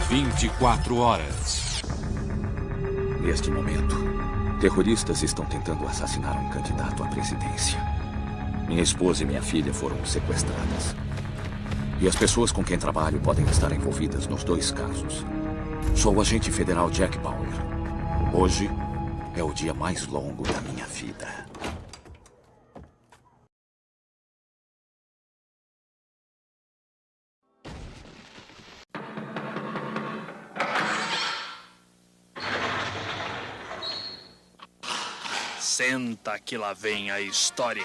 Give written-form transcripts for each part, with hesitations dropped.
24 horas. Neste momento, terroristas estão tentando assassinar um candidato à presidência. Minha esposa e minha filha foram sequestradas. E as pessoas com quem trabalho podem estar envolvidas nos dois casos. Sou o agente federal Jack Bauer. Hoje é o dia mais longo da minha vida. Senta que lá vem a história.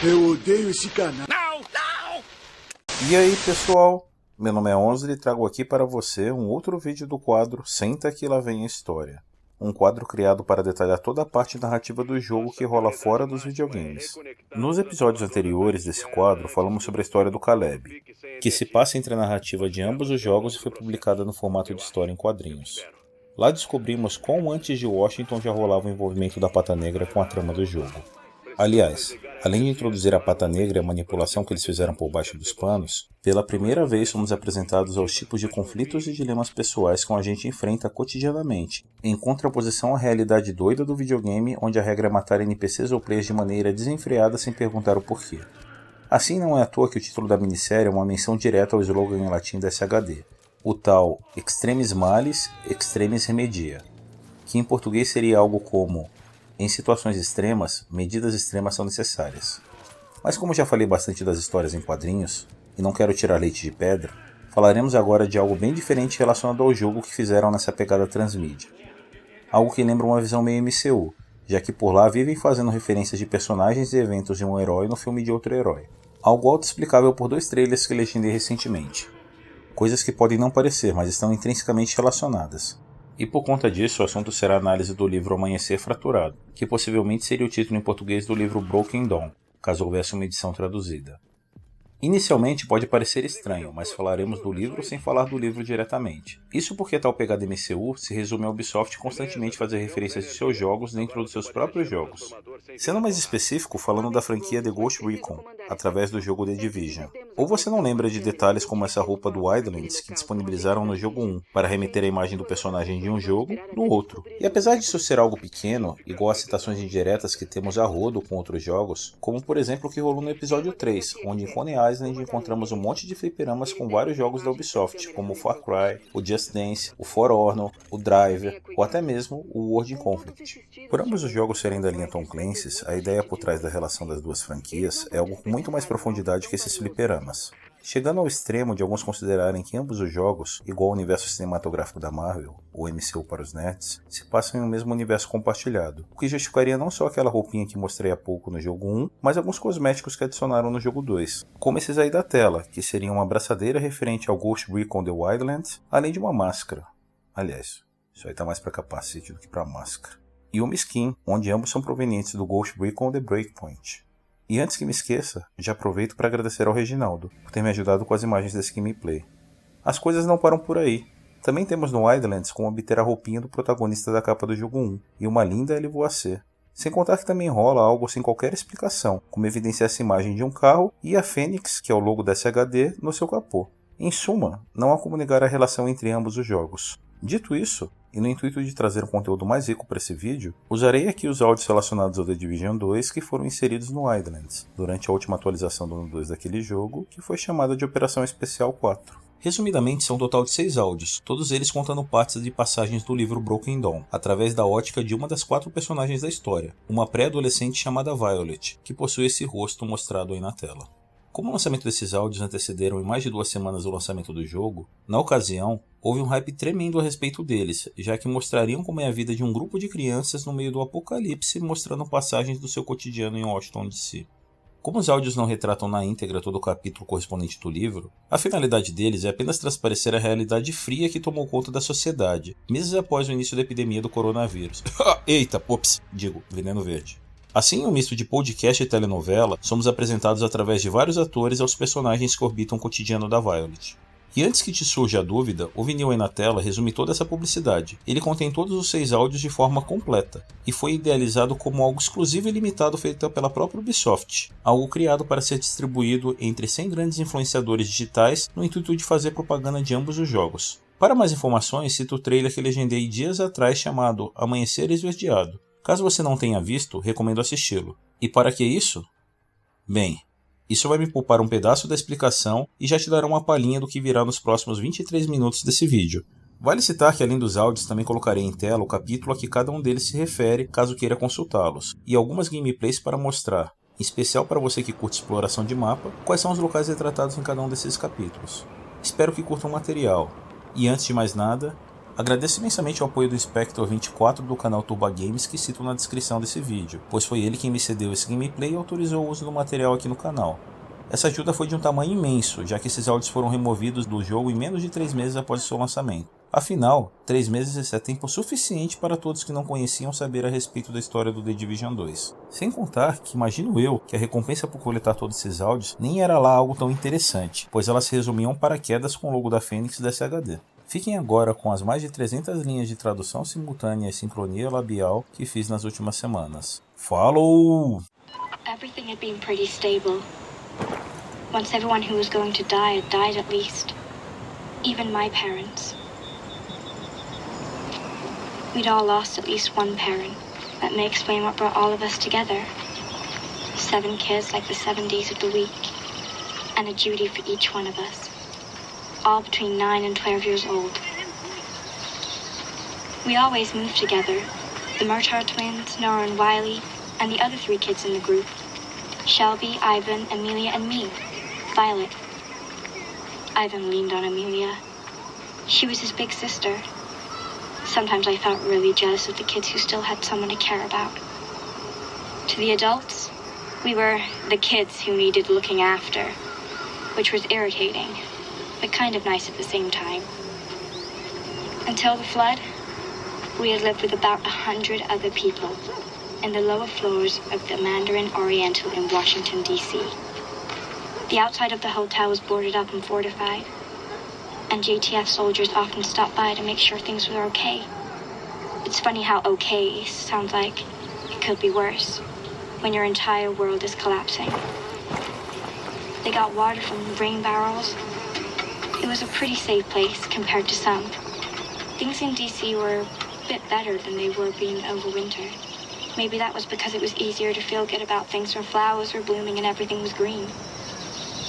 Eu odeio esse canal. Não, não! E aí pessoal, meu nome é Onsly e trago aqui para você um outro vídeo do quadro Senta que lá vem a história. Um quadro criado para detalhar toda a parte narrativa do jogo que rola fora dos videogames. Nos episódios anteriores desse quadro, falamos sobre a história do Caleb, que se passa entre a narrativa de ambos os jogos e foi publicada no formato de história em quadrinhos. Lá descobrimos quão antes de Washington já rolava o envolvimento da Pata Negra com a trama do jogo. Aliás, além de introduzir a Pata Negra e a manipulação que eles fizeram por baixo dos panos, pela primeira vez somos apresentados aos tipos de conflitos e dilemas pessoais que a gente enfrenta cotidianamente, em contraposição à realidade doida do videogame, onde a regra é matar NPCs ou players de maneira desenfreada sem perguntar o porquê. Assim, não é à toa que o título da minissérie é uma menção direta ao slogan em latim da SHD, o tal Extremis Malis, Extremis Remedia, que em português seria algo como: em situações extremas, medidas extremas são necessárias. Mas como já falei bastante das histórias em quadrinhos, e não quero tirar leite de pedra, falaremos agora de algo bem diferente relacionado ao jogo que fizeram nessa pegada transmídia. Algo que lembra uma visão meio MCU, já que por lá vivem fazendo referências de personagens e eventos de um herói no filme de outro herói. Algo autoexplicável por 2 trailers que legendei recentemente. Coisas que podem não parecer, mas estão intrinsecamente relacionadas. E por conta disso, o assunto será a análise do livro Amanhecer Fraturado, que possivelmente seria o título em português do livro Broken Dawn, caso houvesse uma edição traduzida. Inicialmente pode parecer estranho, mas falaremos do livro sem falar do livro diretamente. Isso porque tal pegada MCU se resume a Ubisoft constantemente fazer referências de seus jogos dentro dos seus próprios jogos. Sendo mais específico, falando da franquia The Ghost Recon, através do jogo The Division. Ou você não lembra de detalhes como essa roupa do Wildlands que disponibilizaram no jogo 1 para remeter a imagem do personagem de um jogo no outro. E apesar disso ser algo pequeno, igual as citações indiretas que temos a rodo com outros jogos, como por exemplo o que rolou no episódio 3, onde em Coney Island encontramos um monte de fliperamas com vários jogos da Ubisoft, como o Far Cry, o Just Dance, o For Honor, o Driver, ou até mesmo o World in Conflict. Por ambos os jogos serem da linha Tom Clancy's, a ideia por trás da relação das duas franquias é algo com muito mais profundidade que esses fliperamas. Chegando ao extremo de alguns considerarem que ambos os jogos, igual ao universo cinematográfico da Marvel, ou MCU para os nerds, se passam em um mesmo universo compartilhado, o que justificaria não só aquela roupinha que mostrei há pouco no jogo 1, mas alguns cosméticos que adicionaram no jogo 2, como esses aí da tela, que seriam uma abraçadeira referente ao Ghost Recon The Wildlands, além de uma máscara. Aliás, isso aí tá mais para capacete do que para máscara. E uma skin, onde ambos são provenientes do Ghost Recon The Breakpoint. E antes que me esqueça, já aproveito para agradecer ao Reginaldo por ter me ajudado com as imagens desse gameplay. As coisas não param por aí. Também temos no Wildlands como obter a roupinha do protagonista da capa do jogo 1 e uma linda LVOAC. Sem contar que também rola algo sem qualquer explicação, como evidenciar essa imagem de um carro e a Fênix, que é o logo da SHD, no seu capô. Em suma, não há como negar a relação entre ambos os jogos. Dito isso, e no intuito de trazer um conteúdo mais rico para esse vídeo, usarei aqui os áudios relacionados ao The Division 2 que foram inseridos no Wildlands, durante a última atualização do ano 2 daquele jogo, que foi chamada de Operação Especial 4. Resumidamente, são um total de 6 áudios, todos eles contando partes de passagens do livro Broken Dawn, através da ótica de uma das 4 personagens da história, uma pré-adolescente chamada Violet, que possui esse rosto mostrado aí na tela. Como o lançamento desses áudios antecederam em mais de 2 semanas o lançamento do jogo, na ocasião, houve um hype tremendo a respeito deles, já que mostrariam como é a vida de um grupo de crianças no meio do apocalipse, mostrando passagens do seu cotidiano em Washington DC. Como os áudios não retratam na íntegra todo o capítulo correspondente do livro, a finalidade deles é apenas transparecer a realidade fria que tomou conta da sociedade, meses após o início da epidemia do coronavírus. Eita, veneno verde. Assim, em um misto de podcast e telenovela, somos apresentados através de vários atores aos personagens que orbitam o cotidiano da Violet. E antes que te surja a dúvida, o vinil aí na tela resume toda essa publicidade. Ele contém todos os 6 áudios de forma completa, e foi idealizado como algo exclusivo e limitado feito pela própria Ubisoft, algo criado para ser distribuído entre 100 grandes influenciadores digitais no intuito de fazer propaganda de ambos os jogos. Para mais informações, cito o trailer que legendei dias atrás chamado Amanhecer, Esverdeado. Caso você não tenha visto, recomendo assisti-lo. E para que isso? Bem, isso vai me poupar um pedaço da explicação e já te dará uma palhinha do que virá nos próximos 23 minutos desse vídeo. Vale citar que além dos áudios também colocarei em tela o capítulo a que cada um deles se refere, caso queira consultá-los, e algumas gameplays para mostrar, em especial para você que curte exploração de mapa, quais são os locais retratados em cada um desses capítulos. Espero que curtam o material. E antes de mais nada, agradeço imensamente o apoio do Spector24 do canal Turba Games que cito na descrição desse vídeo, pois foi ele quem me cedeu esse gameplay e autorizou o uso do material aqui no canal. Essa ajuda foi de um tamanho imenso, já que esses áudios foram removidos do jogo em menos de 3 meses após o seu lançamento. Afinal, 3 meses é tempo suficiente para todos que não conheciam saber a respeito da história do The Division 2. Sem contar que imagino eu que a recompensa por coletar todos esses áudios nem era lá algo tão interessante, pois elas se resumiam para quedas com o logo da Fênix desse HD. Fiquem agora com as mais de 300 linhas de tradução simultânea e sincronia labial que fiz nas últimas semanas. Falou! Everything had been pretty stable. Once everyone who was going to die had died at least. Even my parents. We'd all lost at least one parent. That may explain what brought all of us together. 7 kids like the 7 days of the week. And a duty for each one of us. All between 9 and 12 years old. We always moved together. The Murtaugh twins, Nora and Wiley, and the other 3 kids in the group. Shelby, Ivan, Amelia, and me, Violet. Ivan leaned on Amelia. She was his big sister. Sometimes I felt really jealous of the kids who still had someone to care about. To the adults, we were the kids who needed looking after, which was irritating, but kind of nice at the same time. Until the flood, we had lived with about 100 other people in the lower floors of the Mandarin Oriental in Washington, D.C. The outside of the hotel was boarded up and fortified, and JTF soldiers often stopped by to make sure things were okay. It's funny how okay sounds like it could be worse when your entire world is collapsing. They got water from rain barrels. It was a pretty safe place compared to some. Things in D.C. were a bit better than they were being over winter. Maybe that was because it was easier to feel good about things when flowers were blooming and everything was green.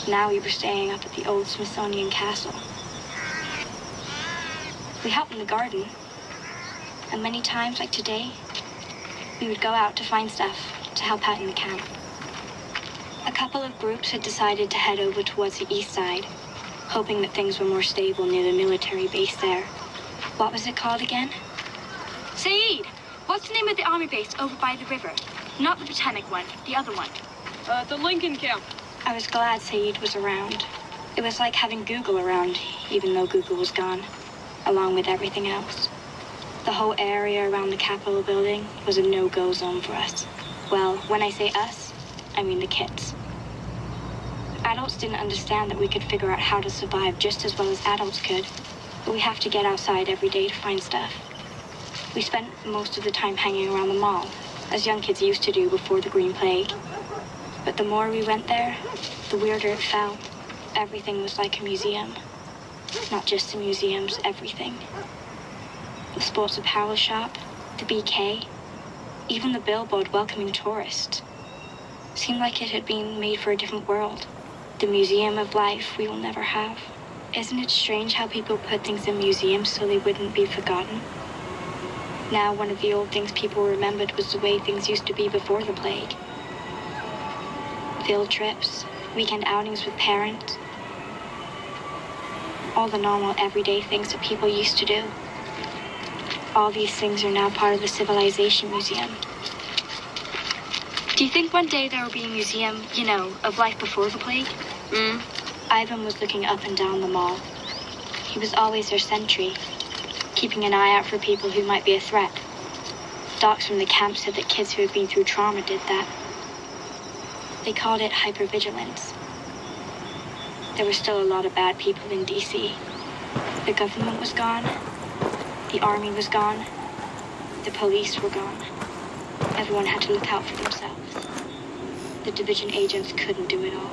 Now we were staying up at the old Smithsonian Castle. We helped in the garden. And many times, like today, we would go out to find stuff to help out in the camp. A couple of groups had decided to head over towards the east side, hoping that things were more stable near the military base there. What was it called again? Saeed, what's the name of the army base over by the river? Not the Botanic one, the other one. The Lincoln Camp. I was glad Saeed was around. It was like having Google around, even though Google was gone, along with everything else. The whole area around the Capitol building was a no-go zone for us. Well, when I say us, I mean the kids. Adults didn't understand that we could figure out how to survive just as well as adults could, but we have to get outside every day to find stuff. We spent most of the time hanging around the mall, as young kids used to do before the Green Plague. But the more we went there, the weirder it felt. Everything was like a museum. Not just the museums, everything. The sports apparel shop, the BK, even the billboard welcoming tourists. Seemed like it had been made for a different world. The museum of life we will never have. Isn't it strange how people put things in museums so they wouldn't be forgotten? Now one of the old things people remembered was the way things used to be before the plague. Field trips, weekend outings with parents. All the normal everyday things that people used to do. All these things are now part of the Civilization Museum. Do you think one day there will be a museum, you know, of life before the plague? Ivan was looking up and down the mall. He was always their sentry, keeping an eye out for people who might be a threat. Docs from the camp said that kids who had been through trauma did that. They called it hypervigilance. there were still a lot of bad people in D.C. The government was gone. The army was gone. The police were gone. Everyone had to look out for themselves. The division agents couldn't do it all.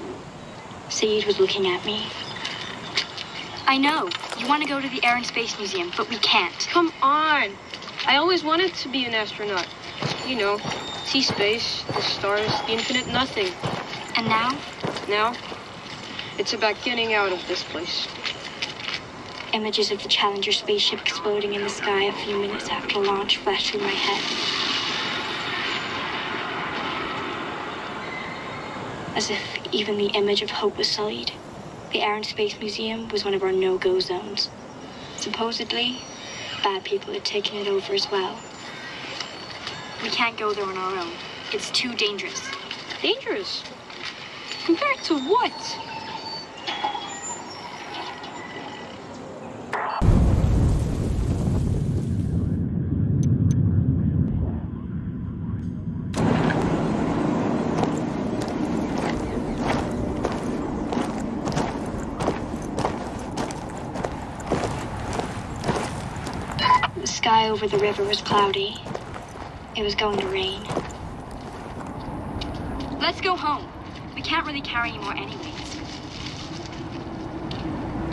Saeed was looking at me. I know. You want to go to the Air and Space Museum, but we can't. Come on. I always wanted to be an astronaut. You know, see space, the stars, the infinite nothing. And now? Now, it's about getting out of this place. Images of the Challenger spaceship exploding in the sky a few minutes after launch flashed through my head. As if even the image of hope was sullied, the Air and Space Museum was one of our no-go zones. Supposedly, bad people had taken it over as well. We can't go there on our own. It's too dangerous. Dangerous? Compared to what? The sky over the river was cloudy. It was going to rain. Let's go home. We can't really carry any more anyways.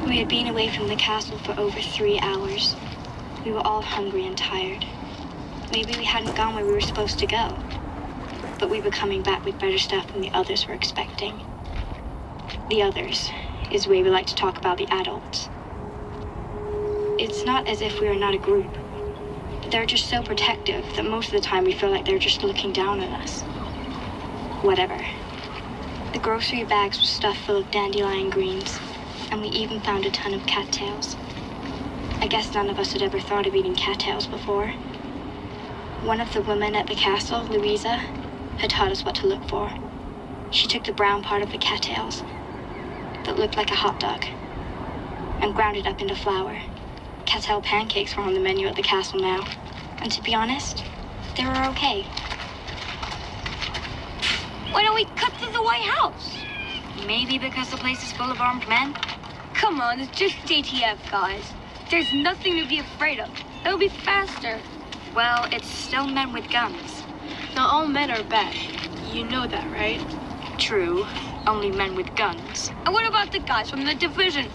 We had been away from the castle for over 3 hours. We were all hungry and tired. Maybe we hadn't gone where we were supposed to go. But we were coming back with better stuff than the others were expecting. The others is the way we like to talk about the adults. It's not as if we are not a group. They're just so protective that most of the time we feel like they're just looking down on us. Whatever. The grocery bags were stuffed full of dandelion greens, and we even found a ton of cattails. I guess none of us had ever thought of eating cattails before. One of the women at the castle, Louisa, had taught us what to look for. She took the brown part of the cattails that looked like a hot dog and ground it up into flour. Cattail pancakes were on the menu at the castle now, and to be honest, they were okay. Why don't we cut through the White House? Maybe because the place is full of armed men? Come on, it's just JTF, guys. There's nothing to be afraid of. It'll be faster. Well, it's still men with guns. Not all men are bad. You know that, right? True. Only men with guns. And what about the guys from the division,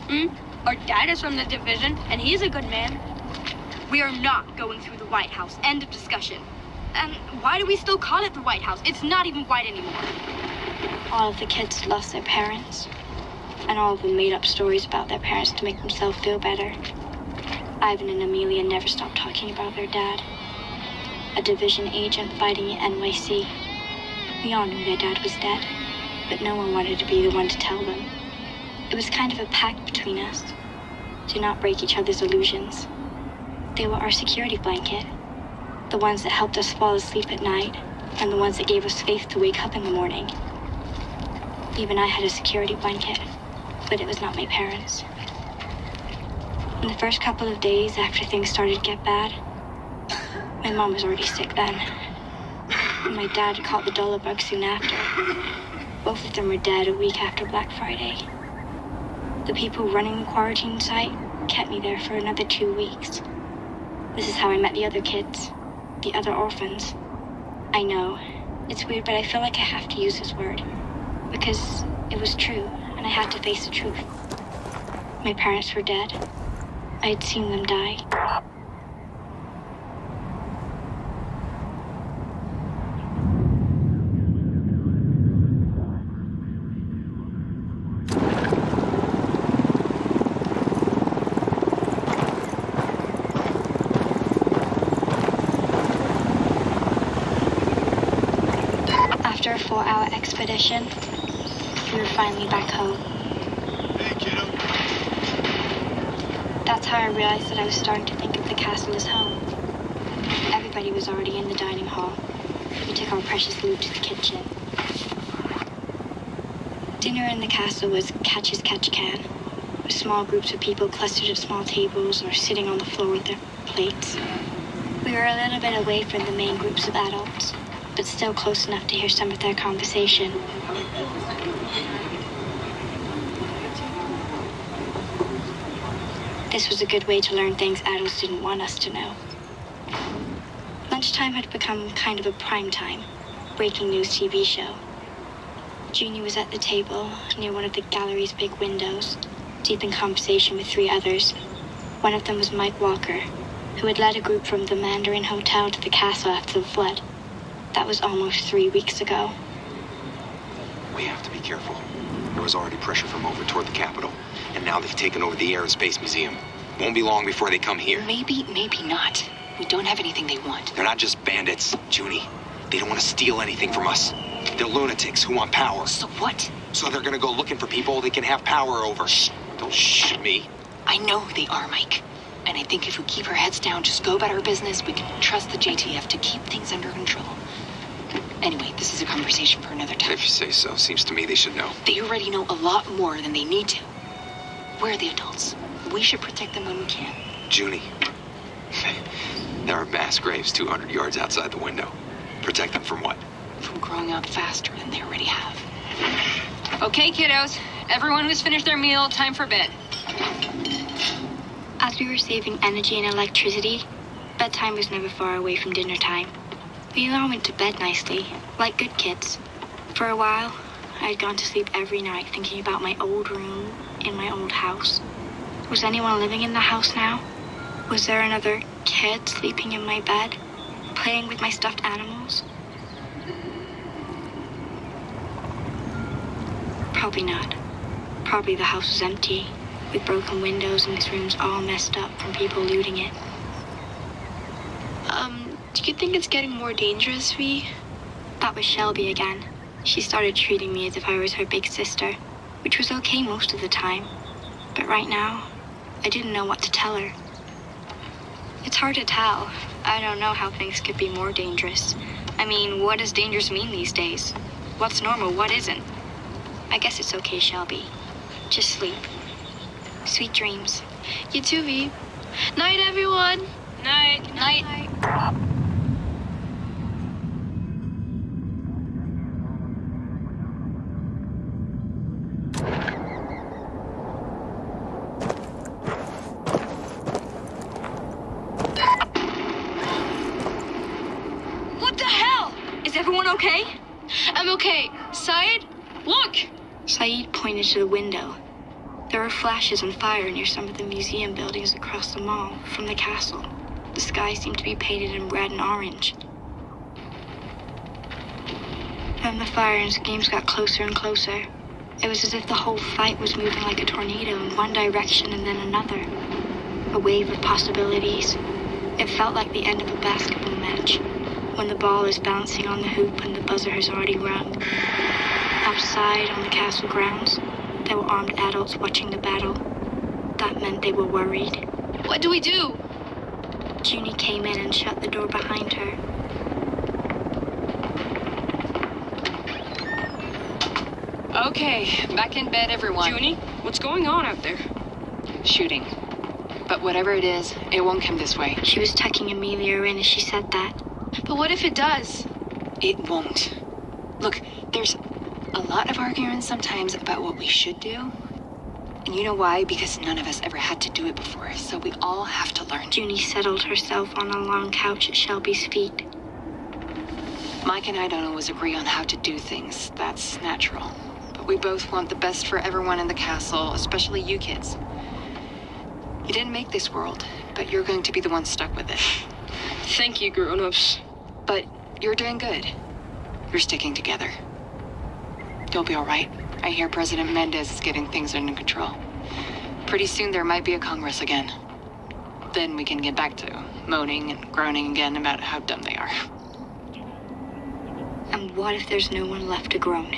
Our dad is from the division, and he's a good man. We are not going through the White House. End of discussion. And why do we still call it the White House? It's not even white anymore. All of the kids lost their parents, and all of them made up stories about their parents to make themselves feel better. Ivan and Amelia never stopped talking about their dad. A division agent fighting at NYC. We all knew their dad was dead, but no one wanted to be the one to tell them. It was kind of a pact between us, to not break each other's illusions. They were our security blanket, the ones that helped us fall asleep at night, and the ones that gave us faith to wake up in the morning. Even I had a security blanket, but it was not my parents. In the first couple of days after things started to get bad, my mom was already sick then, and my dad had caught the dollar bug soon after. Both of them were dead a week after Black Friday. The people running the quarantine site kept me there for another 2 weeks. This is how I met the other kids, the other orphans. I know, it's weird, but I feel like I have to use this word, because it was true, and I had to face the truth. My parents were dead. I had seen them die. After a 4-hour expedition, we were finally back home. Hey, kiddo. That's how I realized that I was starting to think of the castle as home. Everybody was already in the dining hall. We took our precious loot to the kitchen. Dinner in the castle was catch as catch can, with small groups of people clustered at small tables or sitting on the floor with their plates. We were a little bit away from the main groups of adults, but still close enough to hear some of their conversation. This was a good way to learn things adults didn't want us to know. Lunchtime had become kind of a prime time, breaking news TV show. Junie was at the table near one of the gallery's big windows, deep in conversation with 3 others. One of them was Mike Walker, who had led a group from the Mandarin Hotel to the castle after the flood. That was almost 3 weeks ago. We have to be careful. There was already pressure from over toward the capital, and now they've taken over the Air and Space Museum. Won't be long before they come here. Maybe not. We don't have anything they want. They're not just bandits, Junie. They don't want to steal anything from us. They're lunatics who want power. So what? So they're gonna go looking for people they can have power over. Shh. Don't shh me. I know who they are, Mike. And I think if we keep our heads down, just go about our business, we can trust the JTF to keep things under control. Anyway, this is a conversation for another time. If you say so, seems to me they should know. They already know a lot more than they need to. We're the adults. We should protect them when we can. Junie. There are mass graves 200 yards outside the window. Protect them from what? From growing up faster than they already have. Okay, kiddos. Everyone who's finished their meal, time for bed. As we were saving energy and electricity, bedtime was never far away from dinner time. We all went to bed nicely, like good kids. For a while, I had gone to sleep every night thinking about my old room in my old house. Was anyone living in the house now? Was there another kid sleeping in my bed, playing with my stuffed animals? Probably not. Probably the house was empty, with broken windows and these rooms all messed up from people looting it. Do you think it's getting more dangerous, Vi? That was Shelby again. She started treating me as if I was her big sister, which was okay most of the time. But right now, I didn't know what to tell her. It's hard to tell. I don't know how things could be more dangerous. I mean, what does dangerous mean these days? What's normal, what isn't? I guess it's okay, Shelby. Just sleep. Sweet dreams. You too, Vi. Night, everyone. Night. Night. What the hell? Is everyone okay? I'm okay. Syed, look! Saeed pointed to the window. There were flashes and fire near some of the museum buildings across the mall from the castle. The sky seemed to be painted in red and orange. Then the fire and screams got closer and closer. It was as if the whole fight was moving like a tornado in one direction and then another. A wave of possibilities. It felt like the end of a basketball match, when the ball is bouncing on the hoop and the buzzer has already rung. Outside on the castle grounds, there were armed adults watching the battle. That meant they were worried. What do we do? Junie came in and shut the door behind her. Okay, back in bed, everyone. Junie, what's going on out there? Shooting. But whatever it is, it won't come this way. She was tucking Amelia in as she said that. But what if it does? It won't. Look, there's a lot of arguments sometimes about what we should do. And you know why? Because none of us ever had to do it before, so we all have to learn. Junie settled herself on a long couch at Shelby's feet. Mike and I don't always agree on how to do things. That's natural. But we both want the best for everyone in the castle, especially you kids. You didn't make this world, but you're going to be the one stuck with it. Thank you, grown-ups. But you're doing good. You're sticking together. You'll be all right. I hear President Mendez is getting things under control. Pretty soon there might be a Congress again. Then we can get back to moaning and groaning again about how dumb they are. And what if there's no one left to groan?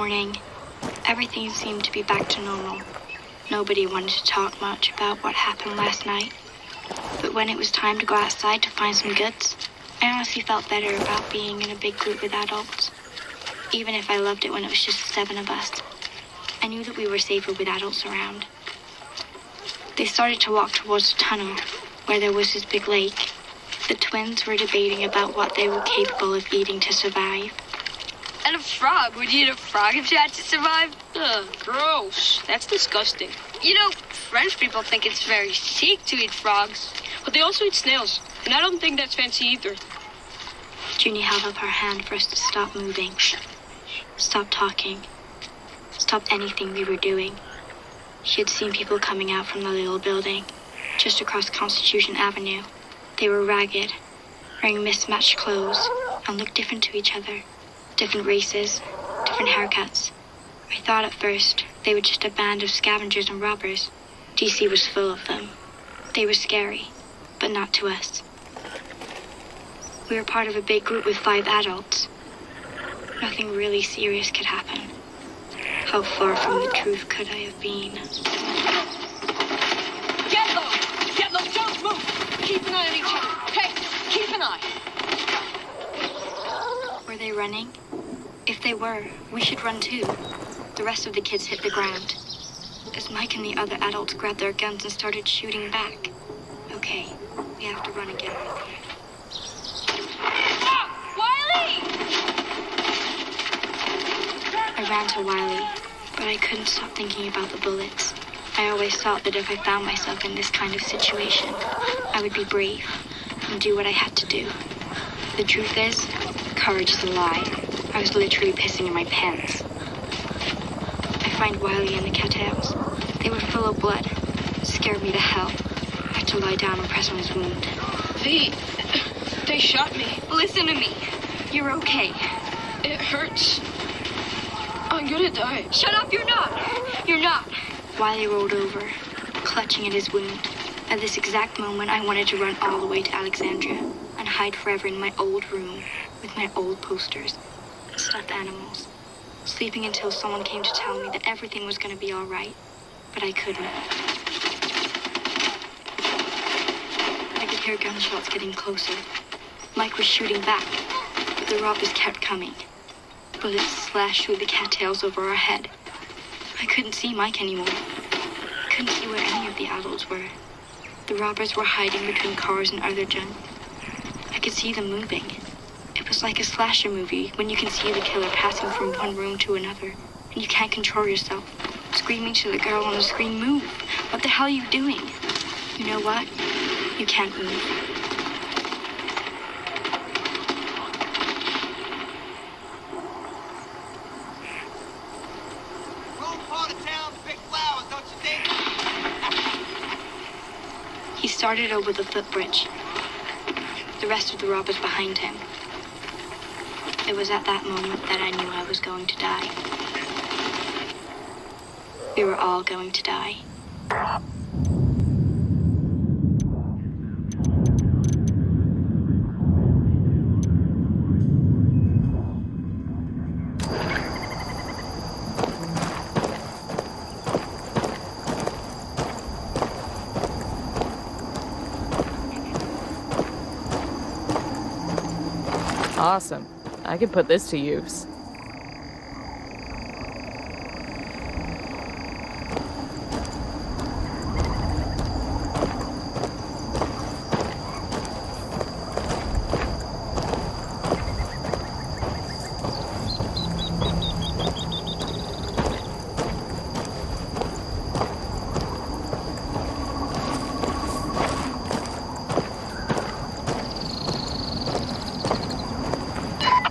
morning, everything seemed to be back to normal. Nobody wanted to talk much about what happened last night. But when it was time to go outside to find some goods, I honestly felt better about being in a big group with adults. Even if I loved it when it was just 7 of us, I knew that we were safer with adults around. They started to walk towards the tunnel, where there was this big lake. The twins were debating about what they were capable of eating to survive. And a frog. Would you eat a frog if you had to survive? Ugh, gross. That's disgusting. You know, French people think it's very chic to eat frogs. But they also eat snails, and I don't think that's fancy either. Junie held up her hand for us to stop moving, stop talking, stop anything we were doing. She had seen people coming out from the little building, just across Constitution Avenue. They were ragged, wearing mismatched clothes, and looked different to each other. Different races, different haircuts. I thought at first they were just a band of scavengers and robbers. DC was full of them. They were scary, but not to us. We were part of a big group with 5 adults. Nothing really serious could happen. How far from the truth could I have been? Get low! Get low! Don't move! Keep an eye on each other. Hey, keep an eye. Were they running? If they were, we should run too. The rest of the kids hit the ground. As Mike and the other adults grabbed their guns and started shooting back. Okay, we have to run again. Wiley! I ran to Wiley, but I couldn't stop thinking about the bullets. I always thought that if I found myself in this kind of situation, I would be brave and do what I had to do. The truth is, courage is a lie. I was literally pissing in my pants. I find Wiley and the cattails. They were full of blood. It scared me to hell. I had to lie down and press on his wound. They shot me. Listen to me. You're okay. It hurts. I'm gonna die. Shut up, you're not. You're not. Wiley rolled over, clutching at his wound. At this exact moment, I wanted to run all the way to Alexandria and hide forever in my old room with my old posters, stuffed animals, sleeping until someone came to tell me that everything was going to be all right, but I couldn't. I could hear gunshots getting closer. Mike was shooting back, but the robbers kept coming. Bullets slashed through the cattails over our head. I couldn't see Mike anymore. I couldn't see where any of the adults were. The robbers were hiding between cars and other junk. I could see them moving. It was like a slasher movie when you can see the killer passing from one room to another and you can't control yourself. Screaming to the girl on the screen, move! What the hell are you doing? You know what? You can't move. Wrong part of town to pick flowers, don't you think? He started over the footbridge. The rest of the robbers behind him. It was at that moment that I knew I was going to die. We were all going to die. Awesome. I could put this to use.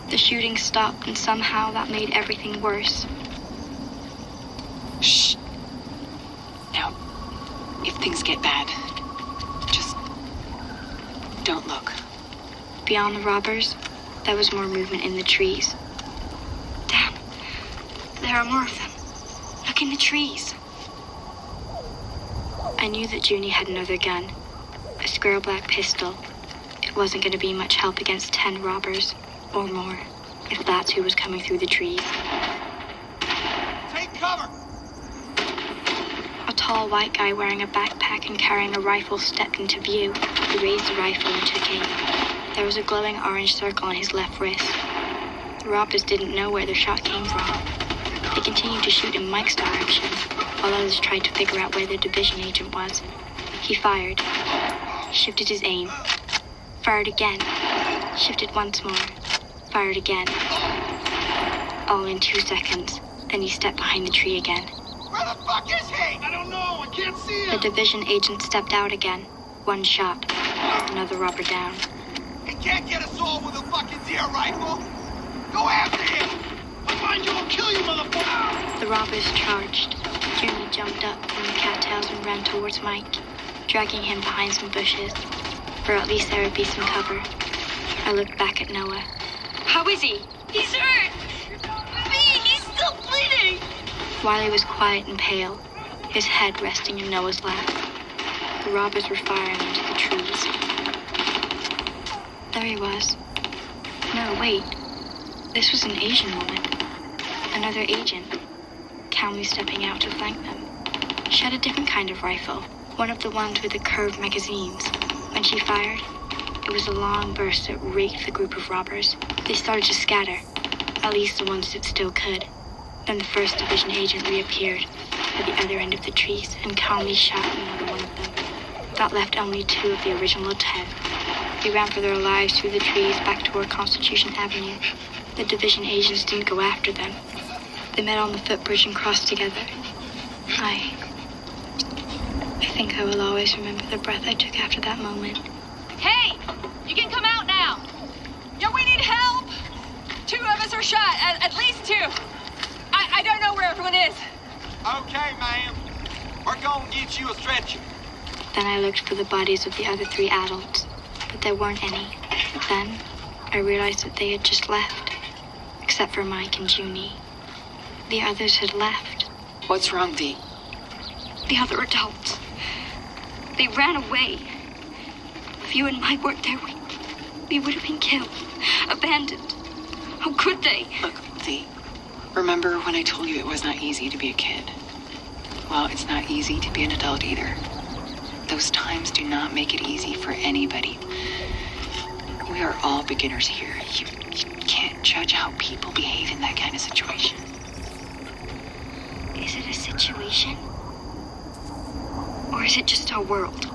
The shooting stopped, and somehow that made everything worse. Shh. Now, if things get bad, just don't look. Beyond the robbers, there was more movement in the trees. Damn, there are more of them. Look in the trees. I knew that Junie had another gun, a square black pistol. It wasn't going to be much help against 10 robbers, or more, if that's who was coming through the trees. tall white guy wearing a backpack and carrying a rifle stepped into view. He raised the rifle and took aim. There was a glowing orange circle on his left wrist. The robbers didn't know where their shot came from. They continued to shoot in Mike's direction, while others tried to figure out where their division agent was. He fired, shifted his aim, fired again, shifted once more, fired again. All in 2 seconds. Then he stepped behind the tree again. Where the fuck is he? I don't know. I can't see him. The division agent stepped out again. One shot. Another robber down. He can't get us all with a fucking deer rifle. Go after him. I'll find you. I'll kill you, motherfucker. The robbers charged. Jimmy jumped up from the cattails and ran towards Mike, dragging him behind some bushes, where at least there would be some cover. I looked back at Noah. How is he? He's hurt! He's still bleeding! Wiley was quiet and pale, his head resting in Noah's lap. The robbers were firing into the trees. There he was. No, wait. This was an Asian woman. Another agent, calmly stepping out to flank them. She had a different kind of rifle, one of the ones with the curved magazines. When she fired, it was a long burst that raked the group of robbers. They started to scatter, at least the ones that still could. Then the first division agent reappeared at the other end of the trees and calmly shot another one of them. That left only 2 of the original 10. They ran for their lives through the trees back toward Constitution Avenue. The division agents didn't go after them. They met on the footbridge and crossed together. I think I will always remember the breath I took after that moment. Hey! You can come out now! Yeah, we need help! 2 of us are shot, at least 2. I don't know where everyone is. Okay, ma'am. We're gonna get you a stretcher. Then I looked for the bodies of the other 3 adults, but there weren't any. Then I realized that they had just left, except for Mike and Junie. The others had left. What's wrong, Dee? The other adults. They ran away. If you and Mike weren't there, we would have been killed, abandoned. How could they? Look, Dee, remember when I told you it was not easy to be a kid? Well, it's not easy to be an adult either. Those times do not make it easy for anybody. We are all beginners here. You can't judge how people behave in that kind of situation. Is it a situation? Or is it just our world?